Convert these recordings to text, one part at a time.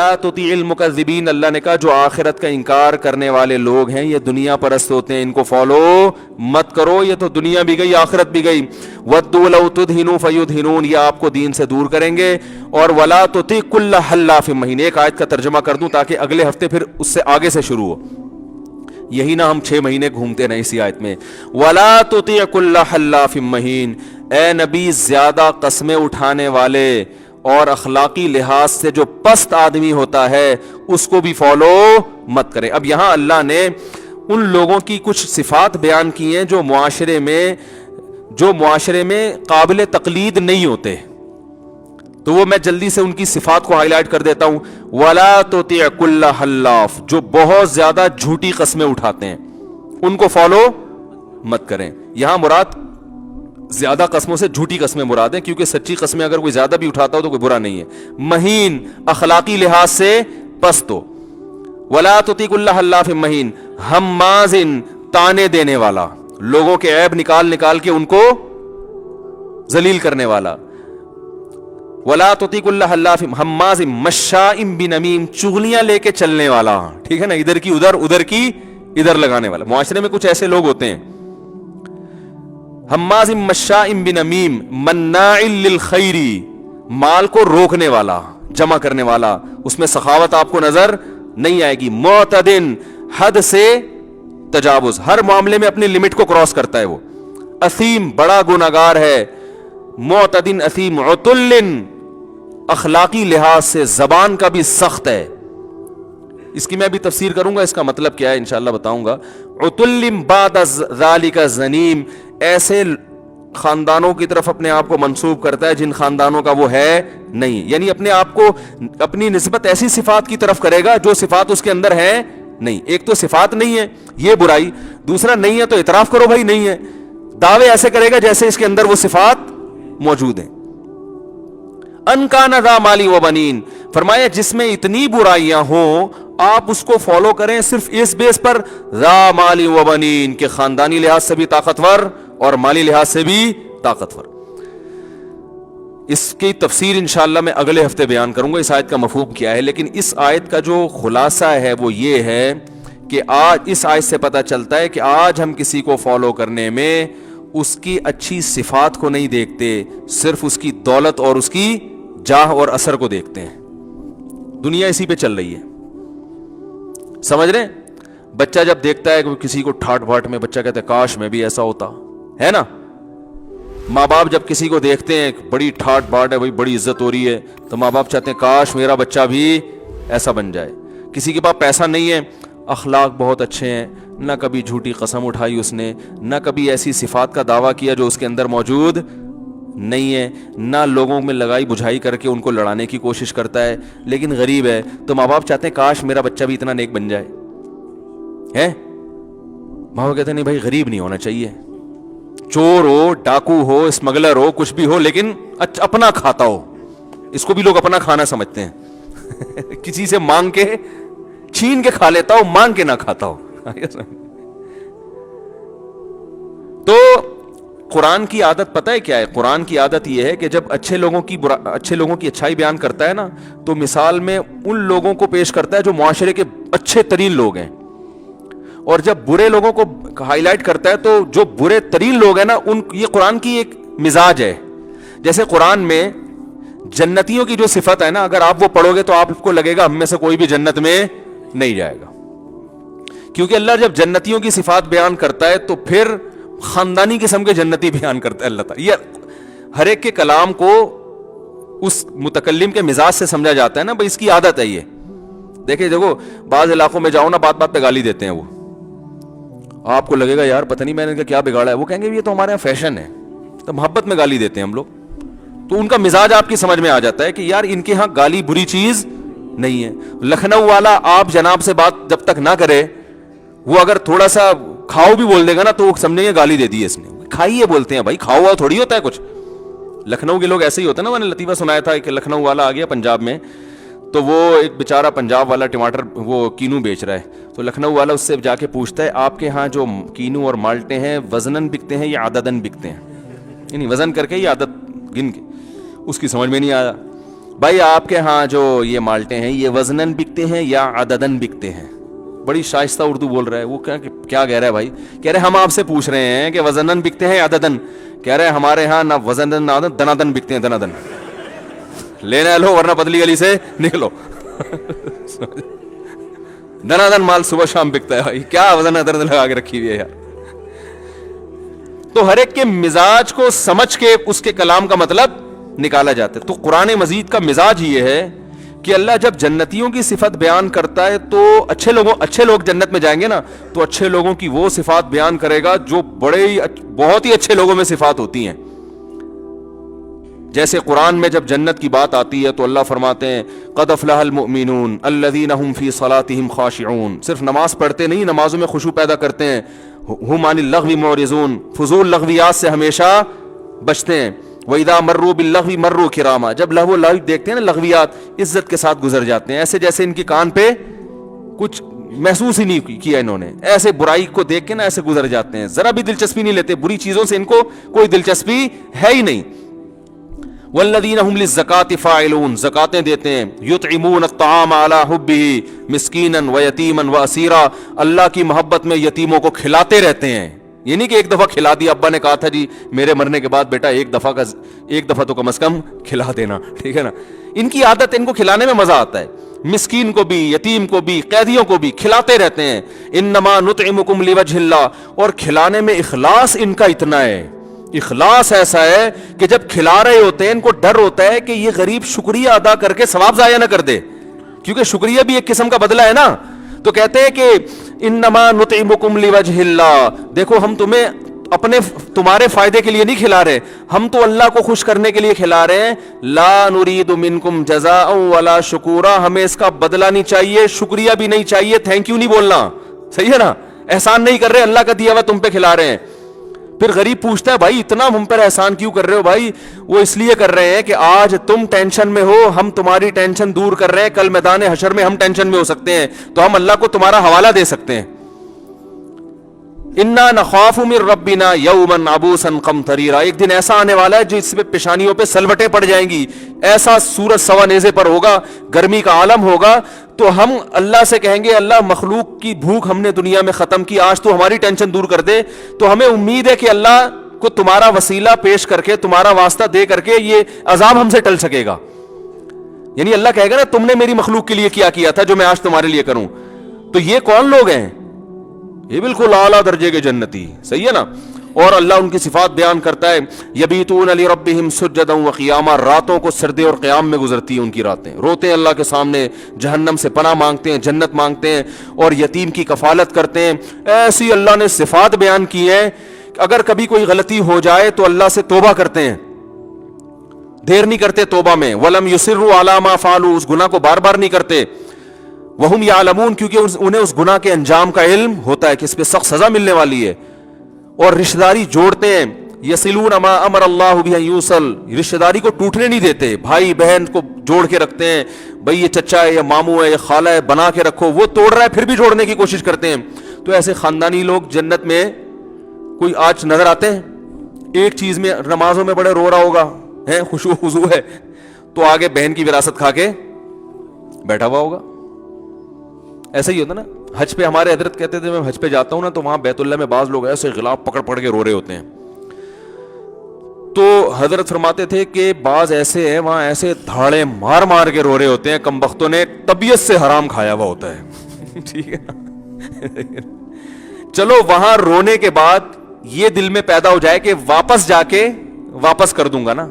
ولا تطیع المکذبین، اللہ نے کہا جو آخرت کا انکار کرنے والے لوگ ہیں یہ دنیا پرست ہوتے ہیں، ان کو فالو مت کرو، یہ تو دنیا بھی گئی آخرت بھی گئی. ودوا لو تدہنوا فیدہنون، یہ آپ کو دین سے دور کریں گے. اور ولا تطیع کل حلاف مہین، ایک آیت کا ترجمہ کر دوں تاکہ اگلے ہفتے پھر اس سے آگے سے شروع ہو، یہی نہ ہم 6 مہینے گھومتے رہے اسی آیت میں. ولا تطیع کل حلاف مہین، اے نبی زیادہ قسمیں اٹھانے والے اور اخلاقی لحاظ سے جو پست آدمی ہوتا ہے اس کو بھی فالو مت کریں. اب یہاں اللہ نے ان لوگوں کی کچھ صفات بیان کی ہیں جو معاشرے میں قابل تقلید نہیں ہوتے، تو وہ میں جلدی سے ان کی صفات کو ہائی لائٹ کر دیتا ہوں. ولا تطیع کل حلاف، جو بہت زیادہ جھوٹی قسمیں اٹھاتے ہیں ان کو فالو مت کریں. یہاں مراد زیادہ قسموں سے جھوٹی قسمیں مراد ہیں، کیونکہ سچی قسمیں اگر کوئی زیادہ بھی اٹھاتا ہو تو کوئی برا نہیں ہے. مہین، اخلاقی لحاظ سے پست ہو. ولا تطیع کل حلاف مہین ہماز، تانے دینے والا، لوگوں کے عیب نکال کے ان کو ذلیل کرنے والا. ولا تطیع کل حلاف ہماز مشاء بنمیم، چغلیاں لے کے چلنے والا، ٹھیک ہے نا، ادھر کی ادھر کی ادھر لگانے والا. معاشرے میں کچھ ایسے لوگ ہوتے ہیں. ہماز مشاء بنمیم مناع للخیر، مال کو روکنے والا، جمع کرنے والا، اس میں سخاوت آپ کو نظر نہیں آئے گی. معتدن، حد سے تجاوز، ہر معاملے میں اپنی لمٹ کو کراس کرتا ہے وہ. اثیم، بڑا گناہگار ہے. معتدن اثیم. عتلن، اخلاقی لحاظ سے زبان کا بھی سخت ہے. اس کی میں بھی تفسیر کروں گا، اس کا مطلب کیا ہے انشاءاللہ بتاؤں گا. عتلن بعد ذالک زنیم، ایسے خاندانوں کی طرف اپنے آپ کو منسوب کرتا ہے جن خاندانوں کا وہ ہے نہیں، یعنی اپنے آپ کو اپنی نسبت ایسی صفات کی طرف کرے گا جو صفات اس کے اندر ہے نہیں. ایک تو صفات نہیں ہے یہ برائی، دوسرا نہیں ہے تو اعتراف کرو بھائی نہیں ہے، دعوے ایسے کرے گا جیسے اس کے اندر وہ صفات موجود ہیں. ان کان ذا مال و بنین، فرمایا جس میں اتنی برائیاں ہوں آپ اس کو فالو کریں صرف اس بیس پر، ذا مال و بنین، کہ خاندانی لحاظ سے بھی طاقتور اور مالی لحاظ سے بھی طاقتور. اس کی تفسیر انشاءاللہ میں اگلے ہفتے بیان کروں گا اس آیت کا مفہوم کیا ہے. لیکن اس آیت کا جو خلاصہ ہے وہ یہ ہے کہ آج اس آیت سے پتہ چلتا ہے کہ آج ہم کسی کو فالو کرنے میں اس کی اچھی صفات کو نہیں دیکھتے، صرف اس کی دولت اور اس کی جاہ اور اثر کو دیکھتے ہیں. دنیا اسی پہ چل رہی ہے، سمجھ رہے ہیں؟ بچہ جب دیکھتا ہے کہ کسی کو ٹھاٹ بھاٹ میں، بچہ کہتا ہے کاش میں بھی ایسا ہوتا، ہے نا. ماں باپ جب کسی کو دیکھتے ہیں بڑی ٹھاٹ بھاٹ ہے، بڑی عزت ہو رہی ہے، تو ماں باپ چاہتے ہیں کاش میرا بچہ بھی ایسا بن جائے. کسی کے پاس پیسہ نہیں ہے، اخلاق بہت اچھے ہیں، نہ کبھی جھوٹی قسم اٹھائی اس نے، نہ کبھی ایسی صفات کا دعویٰ کیا جو اس کے اندر موجود نہیں ہے، نہ لوگوں میں لگائی بجھائی کر کے ان کو لڑانے کی کوشش کرتا ہے، لیکن غریب ہے، تو ماں باپ چاہتے ہیں کاش میرا بچہ بھی اتنا نیک بن جائے. ہے ماں باپ کہتے ہیں نہیں بھائی غریب نہیں ہونا چاہیے، چور ہو، ڈاکو ہو، اسمگلر ہو، کچھ بھی ہو، لیکن اپنا کھاتا ہو. اس کو بھی لوگ اپنا کھانا سمجھتے ہیں. کسی سے مانگ کے چھین کے کھا لیتا ہو، مانگ کے نہ کھاتا ہو. تو قرآن کی عادت پتہ ہے کیا ہے؟ قرآن کی عادت یہ ہے کہ جب اچھے لوگوں کی اچھائی بیان کرتا ہے نا، تو مثال میں ان لوگوں کو پیش کرتا ہے جو معاشرے کے اچھے ترین لوگ ہیں، اور جب برے لوگوں کو ہائی لائٹ کرتا ہے تو جو برے ترین لوگ ہیں نا یہ قرآن کی ایک مزاج ہے. جیسے قرآن میں جنتیوں کی جو صفت ہے نا، اگر آپ وہ پڑھو گے تو آپ کو لگے گا ہم میں سے کوئی بھی جنت میں نہیں جائے گا، کیونکہ اللہ جب جنتیوں کی صفات بیان کرتا ہے تو پھر خاندانی قسم کے جنتی بیان کرتا ہے اللہ تعالیٰ. یہ ہر ایک کے کلام کو اس متکلم کے مزاج سے سمجھا جاتا ہے نا، بھائی اس کی عادت ہے یہ. دیکھو بعض علاقوں میں جاؤ نا، بات بات پہ گالی دیتے ہیں وہ، آپ کو لگے گا یار پتہ نہیں میں نے کیا بگاڑا ہے، وہ کہیں گے یہ تو ہمارے یہاں فیشن ہے، تو محبت میں گالی دیتے ہیں ہم لوگ. تو ان کا مزاج آپ کی سمجھ میں آ جاتا ہے کہ یار ان کے ہاں گالی بری چیز نہیں ہے. لکھنؤ والا آپ جناب سے بات جب تک نہ کرے، وہ اگر تھوڑا سا کھاؤ بھی بول دے گا نا تو وہ سمجھیں گے گالی دے دی ہے اس نے. کھائیے بولتے ہیں بھائی، کھاؤ ہوا تھوڑی ہوتا ہے کچھ. لکھنؤ کے لوگ ایسے ہی ہوتے ہیں نا. میں نے لطیفہ سنایا تھا کہ لکھنؤ والا آ گیا پنجاب میں، تو وہ ایک بیچارہ پنجاب والا ٹماٹر وہ کینو بیچ رہا ہے، تو لکھنؤ والا اس سے جا کے پوچھتا ہے آپ کے ہاں جو کینو اور مالٹے ہیں وزناً بکتے ہیں یا عدداً بکتے ہیں، یعنی وزن کر کے یا عدد گن کے. اس کی سمجھ میں نہیں آیا. بھائی آپ کے ہاں جو یہ مالٹے ہیں یہ وزنن بکتے ہیں یا عددن بکتے ہیں؟ بڑی شائستہ اردو بول رہا ہے وہ. کیا کہہ رہا ہے بھائی؟ کہہ رہے ہم آپ سے پوچھ رہے ہیں کہ وزنن بکتے ہیں یا عددن. کہہ رہے ہمارے ہاں نہ وزنن نہ دنادن بکتے ہیں. دنادن لینا لو ورنہ پتلی گلی سے نکلو. دنادن مال صبح شام بکتا ہے بھائی. کیا وزن درد لگا کے رکھی ہوئی ہے یار. تو ہر ایک کے مزاج کو سمجھ کے اس کے کلام کا مطلب نکالا جاتا ہے. تو قرآن مجید کا مزاج یہ ہے کہ اللہ جب جنتیوں کی صفت بیان کرتا ہے تو اچھے لوگ جنت میں جائیں گے نا, تو اچھے لوگوں کی وہ صفات بیان کرے گا جو بہت ہی اچھے لوگوں میں صفات ہوتی ہیں. جیسے قرآن میں جب جنت کی بات آتی ہے تو اللہ فرماتے ہیں قد افلح المؤمنون الذین هم فی صلاتهم خاشعون. صرف نماز پڑھتے نہیں, نمازوں میں خشوع پیدا کرتے ہیں. ہم عن اللغو معرضون, فضول لغویات سے ہمیشہ بچتے ہیں. وَإِذَا مَرُّوا بِاللَّغْوِ مَرُّوا كِرَامًا, جب لغو لغو دیکھتے ہیں نا لغویات, عزت کے ساتھ گزر جاتے ہیں, ایسے جیسے ان کی کان پہ کچھ محسوس ہی نہیں کیا انہوں نے. ایسے برائی کو دیکھ کے نا ایسے گزر جاتے ہیں, ذرا بھی دلچسپی نہیں لیتے, بری چیزوں سے ان کو کوئی دلچسپی ہے ہی نہیں. والذین هم للزکاۃ فاعلون, زکاتیں دیتے ہیں. یطعمون الطعام علی حبہ مسکینا ویتیما واسیرا, اللہ کی محبت میں یتیموں کو کھلاتے رہتے ہیں. یہ نہیں کہ ایک دفعہ کھلا دیا, ابا نے کہا تھا جی میرے مرنے کے بعد بیٹا ایک دفعہ تو کم از کم کھلا دینا, ٹھیک ہے نا. ان کی عادت, ان کو کھلانے میں مزہ آتا ہے. مسکین کو بھی, یتیم کو بھی, قیدیوں کو بھی کھلاتے رہتے ہیں. انما نطعمکم لوجہ اللہ, اور کھلانے میں اخلاص ان کا اتنا ہے, اخلاص ایسا ہے کہ جب کھلا رہے ہوتے ہیں ان کو ڈر ہوتا ہے کہ یہ غریب شکریہ ادا کر کے ثواب ضائع نہ کر دے, کیونکہ شکریہ بھی ایک قسم کا بدلہ ہے نا. تو کہتے ہیں کہ انما نطعمکم لوجہ اللہ, دیکھو ہم تمہارے فائدے کے لیے نہیں کھلا رہے, ہم تو اللہ کو خوش کرنے کے لیے کھلا رہے ہیں. لا نرید منکم جزاء ولا شکورا, ہمیں اس کا بدلہ نہیں چاہیے, شکریہ بھی نہیں چاہیے, تھینک یو نہیں بولنا, صحیح ہے نا. احسان نہیں کر رہے, اللہ کا دیا ہوا تم پہ کھلا رہے ہیں. پھر غریب پوچھتا ہے بھائی اتنا ہم پر احسان کیوں کر رہے ہو؟ بھائی وہ اس لیے کر رہے ہیں کہ آج تم ٹینشن میں ہو, ہم تمہاری ٹینشن دور کر رہے ہیں, کل میدان حشر میں ہم ٹینشن میں ہو سکتے ہیں, تو ہم اللہ کو تمہارا حوالہ دے سکتے ہیں. انا نخاف من ربنا یوما عبوسا قمطریرا, ایک دن ایسا آنے والا ہے جس پہ پیشانیوں پہ سلوٹیں پڑ جائیں گی, ایسا سورج سوا نیزے پر ہوگا, گرمی کا عالم ہوگا. تو ہم اللہ سے کہیں گے اللہ مخلوق کی بھوک ہم نے دنیا میں ختم کی, آج تو ہماری ٹینشن دور کر دے. تو ہمیں امید ہے کہ اللہ کو تمہارا وسیلہ پیش کر کے, تمہارا واسطہ دے کر کے یہ عذاب ہم سے ٹل سکے گا. یعنی اللہ کہے گا نا تم نے میری مخلوق کے لیے کیا تھا جو میں آج تمہارے لیے کروں. تو یہ کون لوگ ہیں؟ یہ بالکل اعلیٰ درجے کے جنتی, صحیح ہے نا. اور اللہ ان کی صفات بیان کرتا ہے یبیتون لربہم سجدا وقیاما, راتوں کو سردے اور قیام میں گزرتی ہیں ان کی راتیں, روتے ہیں اللہ کے سامنے, جہنم سے پناہ مانگتے ہیں, جنت مانگتے ہیں, اور یتیم کی کفالت کرتے ہیں. ایسی اللہ نے صفات بیان کی ہیں. اگر کبھی کوئی غلطی ہو جائے تو اللہ سے توبہ کرتے ہیں, دیر نہیں کرتے توبہ میں. ولم یصروا علی ما فعلوا, اس گناہ کو بار بار نہیں کرتے. وہم یعلمون, کیونکہ انہیں اس گناہ کے انجام کا علم ہوتا ہے کہ اس پہ سخت سزا ملنے والی ہے. اور رشتہ داری جوڑتے ہیں. یصلون ما امر اللہ بہ ان یوصل, رشتہ داری کو ٹوٹنے نہیں دیتے, بھائی بہن کو جوڑ کے رکھتے ہیں. بھائی یہ چچا ہے, یہ ماموں ہے, یہ خالہ ہے, بنا کے رکھو. وہ توڑ رہا ہے پھر بھی جوڑنے کی کوشش کرتے ہیں. تو ایسے خاندانی لوگ جنت میں کوئی آج نظر آتے ہیں؟ ایک چیز میں نمازوں میں بڑے رو رہا ہوگا, ہے خشوع خضوع ہے, تو آگے بہن کی وراثت کھا کے بیٹھا ہوا ہوگا. ایسا ہی ہوتا نا. حج پہ ہمارے حضرت کہتے تھے میں حج پہ جاتا ہوں نا تو وہاں بیت اللہ میں بعض لوگ ایسے غلاف پکڑ پکڑ کے رو رہے ہوتے ہیں. تو حضرت فرماتے تھے کہ بعض ایسے ہیں وہاں ایسے دھاڑے مار مار کے رو رہے ہوتے ہیں, کم بختوں نے طبیعت سے حرام کھایا ہوا ہوتا ہے. ٹھیک ہے. چلو وہاں رونے کے بعد یہ دل میں پیدا ہو جائے کہ واپس جا کے واپس کر دوں گا نا,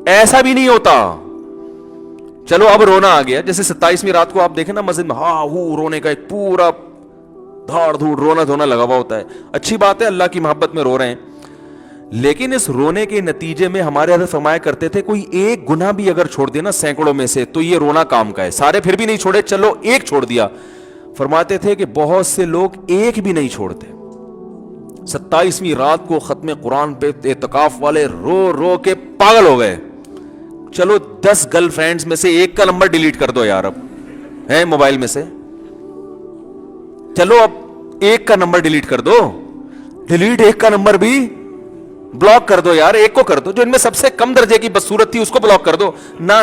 ایسا بھی نہیں ہوتا. چلو اب رونا آ گیا, جیسے 27ویں رات کو آپ دیکھیں نا مسجد میں, ہاں وہ رونے کا ایک پورا دھاڑ دھوڑ رونا دھونا لگا ہوا ہوتا ہے. اچھی بات ہے, اللہ کی محبت میں رو رہے ہیں, لیکن اس رونے کے نتیجے میں ہمارے حضرت فرمایا کرتے تھے کوئی ایک گناہ بھی اگر چھوڑ دے نا سینکڑوں میں سے تو یہ رونا کام کا ہے. سارے پھر بھی نہیں چھوڑے, چلو ایک چھوڑ دیا. فرماتے تھے کہ بہت سے لوگ ایک بھی نہیں چھوڑتے. 27ویں رات کو ختم قرآن پہ اعتکاف والے رو رو کے پاگل ہو گئے. چلو 10 گرل فرینڈز میں سے ایک کا نمبر ڈیلیٹ کر دو یار, اب ہے موبائل میں سے, چلو اب ایک کا نمبر ڈیلیٹ کر دو, ڈیلیٹ ایک کا نمبر بھی بلاک کر دو یار, ایک کو کر دو, جو ان میں سب سے کم درجے کی بدصورت تھی اس کو بلاک کر دو. نہ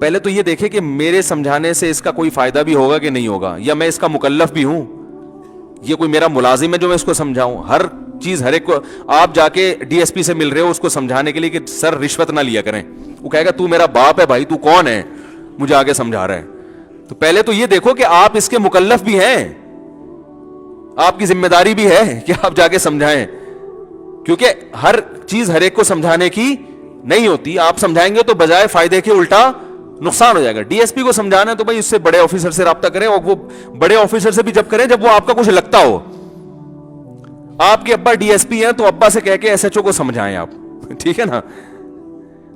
پہلے تو یہ دیکھے کہ میرے سمجھانے سے اس کا کوئی فائدہ بھی ہوگا کہ نہیں ہوگا, یا میں اس کا مکلف بھی ہوں, یہ کوئی میرا ملازم ہے جو میں اس کو سمجھاؤں. ہر چیز ہر ایک کو آپ جا کے ڈی ایس پی سے مل رہے ہو اس کو سمجھانے کے لیے کہ سر رشوت نہ لیا کریں, وہ کہے گا تو میرا باپ ہے بھائی, تو کون ہے مجھے آگے سمجھا رہا ہے. تو پہلے تو یہ دیکھو کہ آپ اس کے مکلف بھی ہیں, آپ کی ذمہ داری بھی ہے کہ آپ جا کے سمجھائیں, کیونکہ ہر چیز ہر ایک کو سمجھانے کی نہیں ہوتی. آپ سمجھائیں گے تو بجائے فائدے کے الٹا نقصان ہو جائے گا. ڈی ایس پی کو سمجھانا ہے تو بھائی اس سے بڑے آفیسر سے رابطہ کریں, اور وہ بڑے آفیسر سے بھی جب کریں جب وہ آپ کا کچھ لگتا ہو. آپ کے ابا ڈی ایس پی ہیں تو ابا سے کہہ کے ایس ایچ او کو سمجھائیں آپ, ٹھیک ہے نا.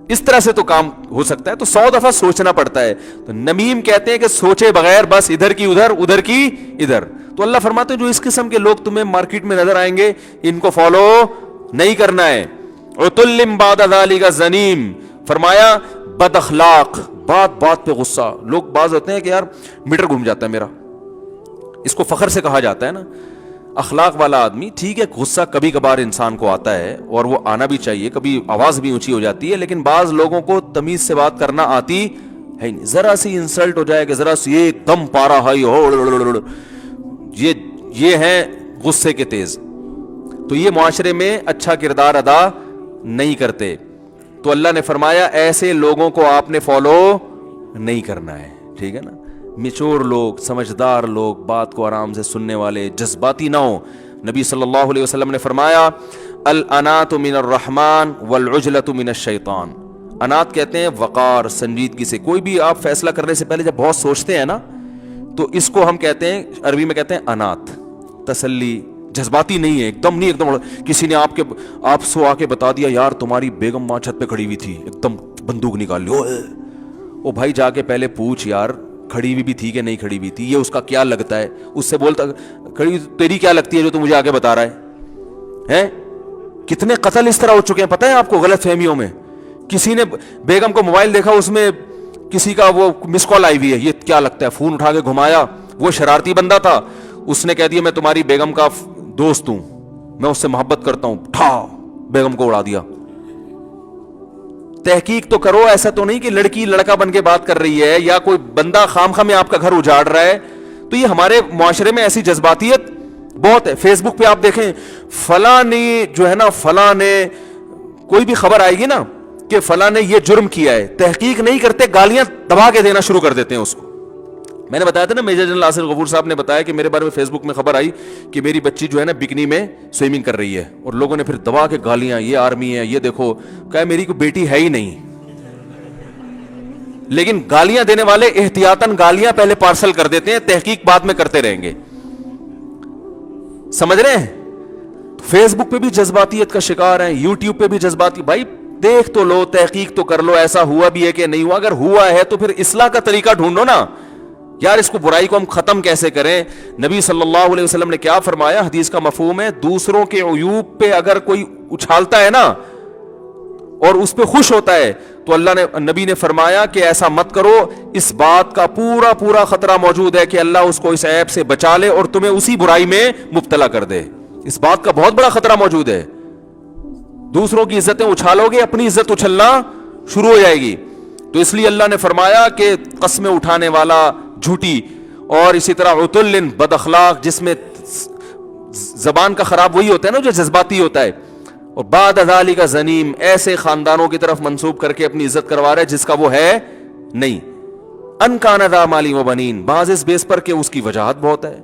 اس طرح سے تو کام ہو سکتا ہے. تو 100 دفعہ سوچنا پڑتا ہے. تو نمیم کہتے ہیں کہ سوچے بغیر بس ادھر کی ادھر ادھر کی ادھر. تو اللہ فرماتے ہیں جو اس قسم کے لوگ تمہیں مارکیٹ میں نظر آئیں گے ان کو فالو نہیں کرنا ہے. عتل بعد ذلک زنیم, فرمایا بد اخلاق, بات بات پہ غصہ. لوگ بعض ہوتے ہیں کہ یار میٹر گھوم جاتا ہے میرا, اس کو فخر سے کہا جاتا ہے نا. اخلاق والا آدمی, ٹھیک ہے غصہ کبھی کبھار انسان کو آتا ہے اور وہ آنا بھی چاہیے, کبھی آواز بھی اونچی ہو جاتی ہے, لیکن بعض لوگوں کو تمیز سے بات کرنا آتی ہے نہیں. ذرا سی انسلٹ ہو جائے کہ ذرا سی ایک دم پارا ہائی ہو, یہ ہیں غصے کے تیز. تو یہ معاشرے میں اچھا کردار ادا نہیں کرتے. تو اللہ نے فرمایا ایسے لوگوں کو آپ نے فالو نہیں کرنا ہے, ٹھیک ہے نا. میچور لوگ, سمجھدار لوگ, بات کو آرام سے سننے والے, جذباتی نہ ہو. نبی صلی اللہ علیہ وسلم نے فرمایا الانات من الرحمن والعجلۃ من الشیطان. انات کہتے ہیں وقار, سنجیدگی سے. کوئی بھی آپ فیصلہ کرنے سے پہلے جب بہت سوچتے ہیں نا تو اس کو ہم کہتے ہیں, عربی میں کہتے ہیں انات, تسلی. جذباتی نہیں ہے, ایک دم نہیں, ایک دم کسی نے آپ سو آ کے بتا دیا یار تمہاری بیگم ماں چھت پہ کھڑی ہوئی تھی, ایک دم بندوق نکال لی. او بھائی جا کے پہلے پوچھ یار کھڑی ہوئی بھی تھی کہ نہیں کھڑی ہوئی تھی, یہ اس کا کیا لگتا ہے, اس سے بولتا کھڑی تیری کیا لگتی ہے جو تو مجھے آگے بتا رہا ہے. کتنے قتل اس طرح ہو چکے ہیں پتہ ہے آپ کو, غلط فہمیوں میں. کسی نے بیگم کو موبائل دیکھا, اس میں کسی کا وہ مس کال آئی ہوئی ہے, یہ کیا لگتا ہے, فون اٹھا کے گھمایا, وہ شرارتی بندہ تھا, اس نے کہہ دیا میں تمہاری بیگم کا دوست ہوں, میں اس سے محبت کرتا ہوں, ٹھا بیگم کو اڑا دیا. تحقیق تو کرو, ایسا تو نہیں کہ لڑکی لڑکا بن کے بات کر رہی ہے یا کوئی بندہ خام خواہ میں آپ کا گھر اجاڑ رہا ہے. تو یہ ہمارے معاشرے میں ایسی جذباتیت بہت ہے. فیس بک پہ آپ دیکھیں فلاں نے جو ہے نا, فلاں نے, کوئی بھی خبر آئے گی نا کہ فلاں نے یہ جرم کیا ہے, تحقیق نہیں کرتے, گالیاں دبا کے دینا شروع کر دیتے ہیں اس کو. میں نے بتایا تھا نا, میجر جنرل آصف غفور صاحب نے بتایا کہ میرے بارے میں فیس بک میں خبر آئی کہ میری بچی جو ہے نا بکنی میں سوئمنگ کر رہی ہے, اور لوگوں نے پھر دبا کے گالیاں, یہ آرمی ہے, یہ دیکھو, کہا میری کوئی بیٹی ہے ہی نہیں. لیکن گالیاں دینے والے احتیاطاً گالیاں پہلے پارسل کر دیتے ہیں, تحقیق بعد میں کرتے رہیں گے. سمجھ رہے ہیں؟ فیس بک پہ بھی جذباتیت کا شکار ہیں, یوٹیوب پہ بھی جذباتی. بھائی دیکھ تو لو, تحقیق تو کر لو, ایسا ہوا بھی ہے کہ نہیں ہوا. اگر ہوا ہے تو پھر اصلاح کا طریقہ ڈھونڈو نا یار, اس کو برائی کو ہم ختم کیسے کریں. نبی صلی اللہ علیہ وسلم نے کیا فرمایا, حدیث کا مفہوم ہے دوسروں کے عیوب پہ اگر کوئی اچھالتا ہے نا اور اس پہ خوش ہوتا ہے تو اللہ نے, نبی نے فرمایا کہ ایسا مت کرو, اس بات کا پورا پورا خطرہ موجود ہے کہ اللہ اس کو اس عیب سے بچا لے اور تمہیں اسی برائی میں مبتلا کر دے. اس بات کا بہت بڑا خطرہ موجود ہے. دوسروں کی عزتیں اچھالو گے, اپنی عزت اچھلنا شروع ہو جائے گی. تو اس لیے اللہ نے فرمایا کہ قسمیں اٹھانے والا جھوٹی, اور اسی طرح عتل بد اخلاق, جس میں زبان کا خراب وہی ہوتا ہے نا جو جذباتی ہوتا ہے. اور بعد ذالک زنیم, ایسے خاندانوں کی طرف منسوب کر کے اپنی عزت کروا رہے جس کا وہ ہے نہیں. ان کان ذا مال و بنین, بعض اس بیس پر کہ اس کی وجاہت بہت ہے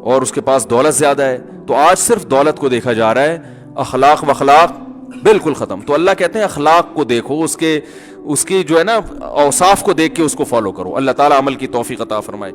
اور اس کے پاس دولت زیادہ ہے. تو آج صرف دولت کو دیکھا جا رہا ہے, اخلاق وخلاق بالکل ختم. تو اللہ کہتے ہیں اخلاق کو دیکھو, اس کے جو ہے نا اوصاف کو دیکھ کے اس کو فالو کرو. اللہ تعالی عمل کی توفیق عطا فرمائے.